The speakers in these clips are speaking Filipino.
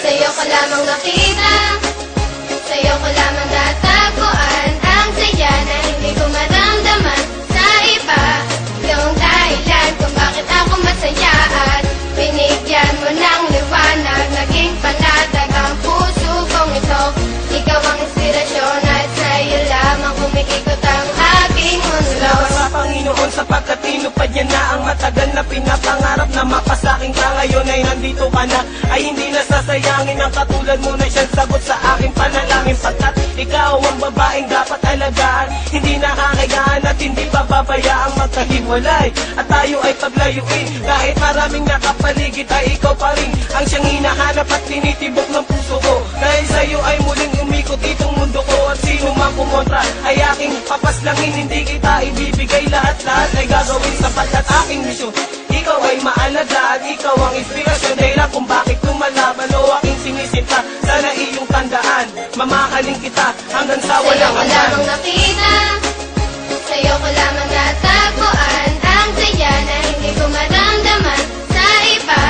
Sa'yo ko lamang nakita, sa'yo ko lamang natagpuan ang saya na hindi ko maramdaman sa iba. Yung dahilan kung bakit ako masaya at binigyan mo ng liwanag, naging panatag ang puso kong ito. Ikaw ang inspirasyon at sa'yo lamang umiikot ang aking mundo. Salamat sa Panginoon sapagkat tinupad niya na ang matagal na pinapangarap na mapasakin ka. Ngayon ay nandito ka na, ay hindi nasasayangin ang katulad mo na siyang sagot sa aking panalangin. Pagkat ikaw ang babaeng dapat alagaan, hindi nakakayaan at hindi pababayaang magkahiwalay at tayo ay paglayuin. Kahit maraming nakapaligid ay ikaw pa rin ang siyang hinahanap at tinitibok ng puso ko. Dahil sa'yo ay muling umikot itong mundo ko at sino man kumontra ay aking papaslangin. Hindi kita ibibigay, lahat-lahat ay gagawin sapagkat aking misyon. Ikaw ay maalaga at ikaw ang inspirasyon, dahilan kung bakit lumalaban o aking sinisinta. Sana iyong tandaan, mamahalin kita hanggang sa walang hanggan. Sa'yo ko lamang nakita, sa'yo ko lamang natagpuan ang saya na hindi ko maramdaman sa iba.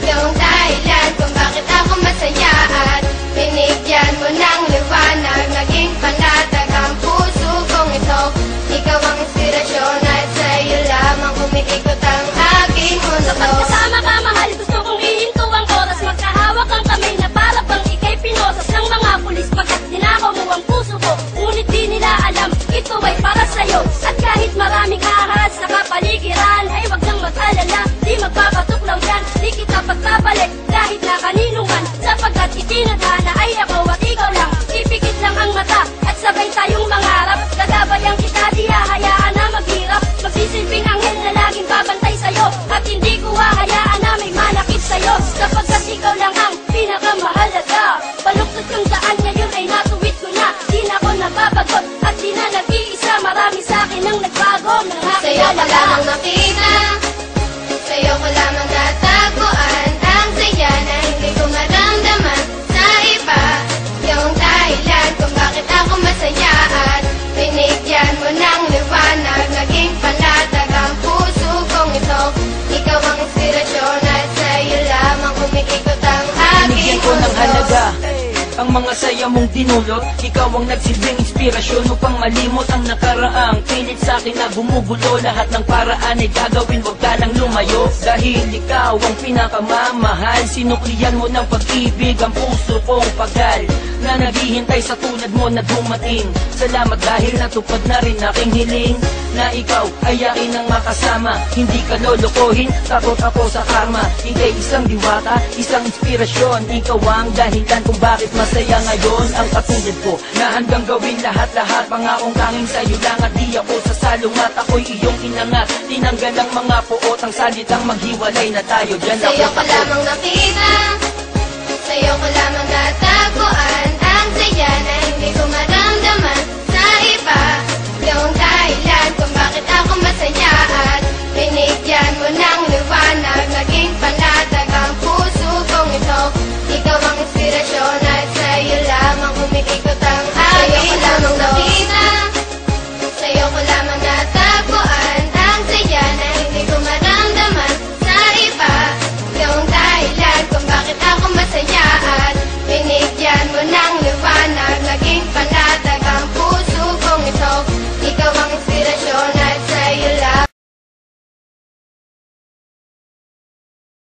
Yung dahilan kung bakit ako masaya at binigyan mo ng liwanag, naging panatag ang puso kong ito. Ikaw ang inspirasyon at sa'yo lamang umiikot ang aking mundo. Kapag kasama ka, mahal, gusto kong ihinto ang oras. Magkahawak ang kamay na para bang ikay pinosas ng mga pulis. Pagkat dinakaw mo ang puso ko, ngunit di nila alam ito ay para sa'yo. At kahit maraming ahas sa kapaligiran, ay wag nang mag-alala, di magpapatuklaw yan. Di kita pagpapalit kahit na kanino man, sapagkat itinadhana ay ako at ikaw lang. Ipikit lang ang mata at sabay tayong mangarap. Gagabayan kita, di hahayaan na maghirap. Magsisilbing anghel na laging babantay sa'yo, at hindi ko hahayaan na may manakit sa'yo, sapagkat ikaw lang ang pinakamahalaga. Baluktot yung daan ngayon ay natuwid ko na, di na ako nababagot at di na nag-iisa. Marami sa'kin ang nagbago ng aking Sa'yo ko alaga. lamang nakita, sa'yo ko lamang natagpuan ang saya na hindi ko maramdaman sa iba. Yung dahilan kung bakit ako masaya at binigyan mo ng liwanag, naging panatag ang puso kong ito. Ikaw ang inspirasyon at sa'yo lamang umiikot ang aking Binigyan ko ng mundo. halaga ang mga saya mong dinulot. Ikaw ang nagsilbing inspirasyon upang malimot ang nakaraang pilit sa akin na gumugulo. Lahat ng paraan ay gagawin, wag ka lang lumayo. Dahil ikaw ang pinakamamahal, sinuklian mo ng pag-ibig ang puso kong pagal na naghihintay sa tulad mo na dumating. Salamat dahil natupad na rin aking hiling na ikaw ay akin ang makasama. Hindi ka lolokohin, takot ako sa karma. Ika'y isang diwata, isang inspirasyon. Ikaw ang dahilan kung bakit masaya ngayon ang katulad ko, na handang gawin lahat-lahat. Pangakong tanging sa'yo lang at di ako sasalungat. Ako'y iyong inangat, tinanggal ang mga puot, ang salitang maghiwalay na tayo. Diyan Sa'yo ako ko lamang nakita, sa'yo ko lamang natagpuan ang saya na hindi ko maramdaman